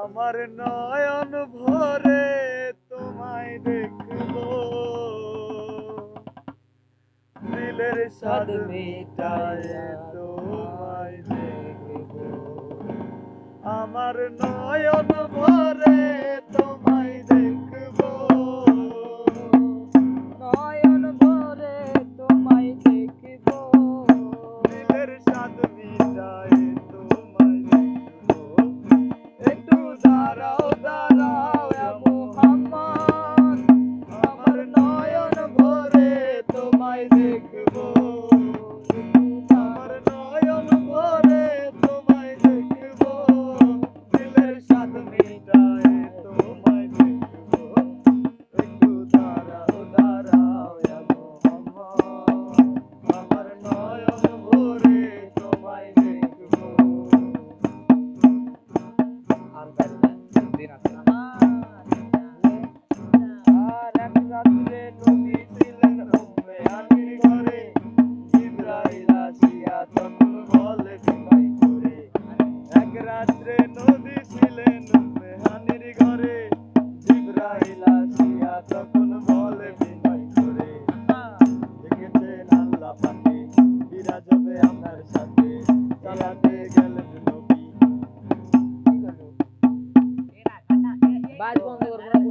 আমার নয়ন ভরে তোমায় দেখবো, দিলের স্বাদ মিটায় তোমায় দেখবো। আমার নয়ন ভরে তোমায় দেখবো, নয়ন ভরে তোমায় দেখবো, দিলের স্বাদ মিটায় তোমায় দেখবো। একটু দাঁড়াও দাঁড়াও ইয়া মুহাম্মদ, আমার নয়ন ভরে তোমায় দেখবো, আমার নয়ন ভরে তোমায় দেখবো, দিলের স্বাদ মিটায় তোমায় দেখবো। একটু দাঁড়াও দাঁড়াও ইয়া মুহাম্মদ, আমার নয়ন ভরে তোমায় দেখবো। আর দিন আছে আর এক রাত্রে নবী ছিলেন উম্মে হানির ঘরে, জিবরাইল আসিয়া তখন বলে বিদায় করে। এক রাত্রে নবী ছিলেন উম্মে হানির ঘরে, জিবরাইল আসিয়া তখন বলে বিদায় করে। দেখেছেন আল্লাহ পাকে বিরাজ হবে আপনার সাথে,